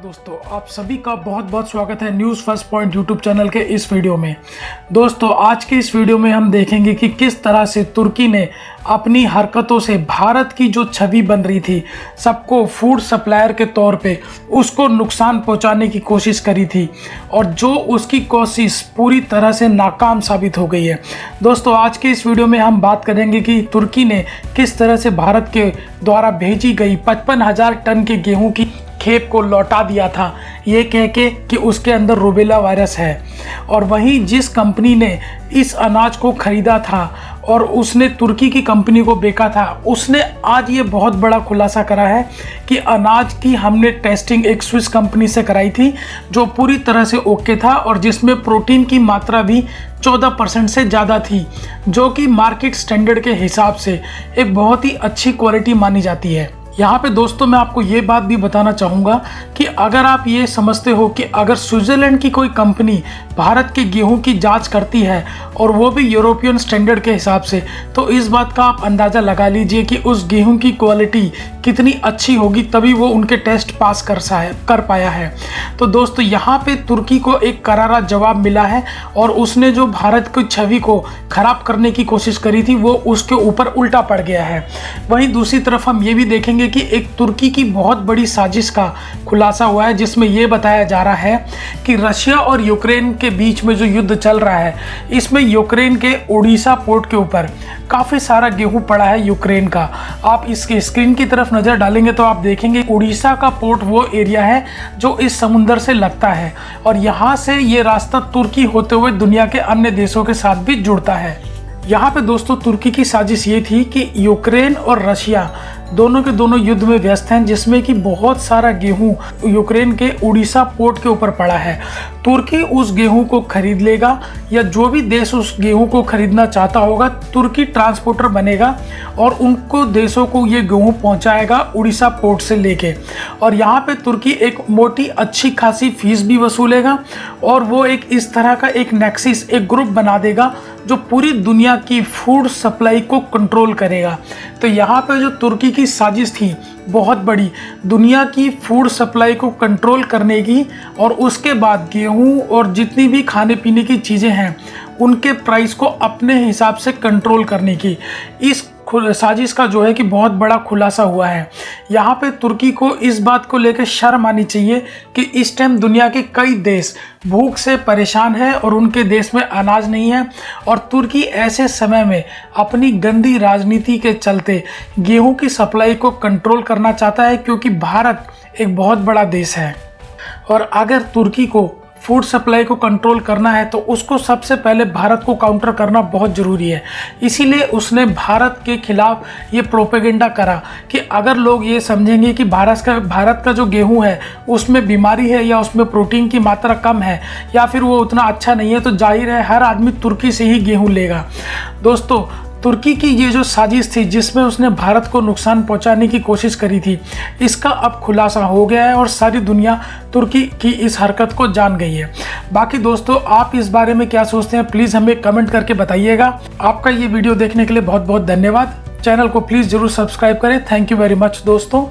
दोस्तों, आप सभी का बहुत बहुत स्वागत है news first point YouTube channel के इस वीडियो में। दोस्तों, आज के इस वीडियो में हम देखेंगे कि किस तरह से तुर्की ने अपनी हरकतों से भारत की जो छवि बन रही थी, सबको फूड सप्लायर के तौर पे उसको नुकसान पहुंचाने की कोशिश करी थी और जो उसकी कोशिश पूरी तरह से नाकाम साबित हो गई है। दोस्तों, आज के इस वीडियो में हम बात करेंगे कि तुर्की ने किस तरह से भारत के द्वारा भेजी गई 55,000 टन के गेहूं की खेप को लौटा दिया था, ये कह के कि उसके अंदर रूबेला वायरस है। और वहीं जिस कंपनी ने इस अनाज को खरीदा था और उसने तुर्की की कंपनी को बेचा था, उसने आज ये बहुत बड़ा खुलासा करा है कि अनाज की हमने टेस्टिंग एक स्विस कंपनी से कराई थी जो पूरी तरह से ओके था और जिसमें प्रोटीन की मात्रा भी 14% से ज़्यादा थी, जो कि मार्केट स्टैंडर्ड के हिसाब से एक बहुत ही अच्छी क्वालिटी मानी जाती है। यहाँ पे दोस्तों मैं आपको ये बात भी बताना चाहूँगा कि अगर आप ये समझते हो कि अगर स्विट्ज़रलैंड की कोई कंपनी भारत के गेहूं की जांच करती है और वो भी यूरोपियन स्टैंडर्ड के हिसाब से, तो इस बात का आप अंदाज़ा लगा लीजिए कि उस गेहूं की क्वालिटी कितनी अच्छी होगी, तभी वो उनके टेस्ट पास कर पाया है। तो दोस्तों, यहाँ पे तुर्की को एक करारा जवाब मिला है और उसने जो भारत की छवि को खराब करने की कोशिश करी थी वो उसके ऊपर उल्टा पड़ गया है। वहीं दूसरी तरफ हम ये भी देखेंगे कि एक तुर्की की बहुत बड़ी साजिश का खुलासा हुआ है, जिसमें यह बताया जा रहा है कि रशिया और यूक्रेन के बीच में जो युद्ध चल रहा है, इसमें यूक्रेन के ओडिशा पोर्ट के ऊपर काफ़ी सारा गेहूं पड़ा है यूक्रेन का। आप इसके स्क्रीन की तरफ नज़र डालेंगे तो आप देखेंगे ओडिशा का पोर्ट वो एरिया है जो इस समुंदर से लगता है और यहाँ से ये रास्ता तुर्की होते हुए दुनिया के अन्य देशों के साथ भी जुड़ता है। यहाँ पे दोस्तों तुर्की की साजिश ये थी कि यूक्रेन और रशिया दोनों के दोनों युद्ध में व्यस्त हैं, जिसमें कि बहुत सारा गेहूं यूक्रेन के उड़ीसा पोर्ट के ऊपर पड़ा है। तुर्की उस गेहूं को खरीद लेगा या जो भी देश उस गेहूं को खरीदना चाहता होगा, तुर्की ट्रांसपोर्टर बनेगा और उनको देशों को ये गेहूं पहुंचाएगा उड़ीसा पोर्ट से लेके। और यहाँ पे तुर्की एक मोटी अच्छी खासी फीस भी वसूलेगा और वो एक इस तरह का एक नेक्सिस, एक ग्रुप बना देगा जो पूरी दुनिया की फूड सप्लाई को कंट्रोल करेगा। तो यहाँ पे जो तुर्की की साजिश थी बहुत बड़ी, दुनिया की फूड सप्लाई को कंट्रोल करने की और उसके बाद गेहूं और जितनी भी खाने पीने की चीज़ें हैं उनके प्राइस को अपने हिसाब से कंट्रोल करने की, इस साजिश का जो है कि बहुत बड़ा खुलासा हुआ है। यहाँ पे तुर्की को इस बात को लेकर शर्म आनी चाहिए कि इस टाइम दुनिया के कई देश भूख से परेशान है और उनके देश में अनाज नहीं है और तुर्की ऐसे समय में अपनी गंदी राजनीति के चलते गेहूं की सप्लाई को कंट्रोल करना चाहता है, क्योंकि भारत एक बहुत बड़ा देश है और अगर तुर्की को फूड सप्लाई को कंट्रोल करना है तो उसको सबसे पहले भारत को काउंटर करना बहुत ज़रूरी है। इसीलिए उसने भारत के खिलाफ ये प्रोपेगेंडा करा कि अगर लोग ये समझेंगे कि भारत का जो गेहूं है उसमें बीमारी है या उसमें प्रोटीन की मात्रा कम है या फिर वो उतना अच्छा नहीं है, तो जाहिर है हर आदमी तुर्की से ही गेहूँ लेगा। दोस्तों, तुर्की की ये जो साजिश थी जिसमें उसने भारत को नुकसान पहुंचाने की कोशिश करी थी, इसका अब खुलासा हो गया है और सारी दुनिया तुर्की की इस हरकत को जान गई है। बाकी दोस्तों, आप इस बारे में क्या सोचते हैं प्लीज़ हमें कमेंट करके बताइएगा। आपका ये वीडियो देखने के लिए बहुत बहुत धन्यवाद। चैनल को प्लीज़ ज़रूर सब्सक्राइब करें। थैंक यू वेरी मच दोस्तों।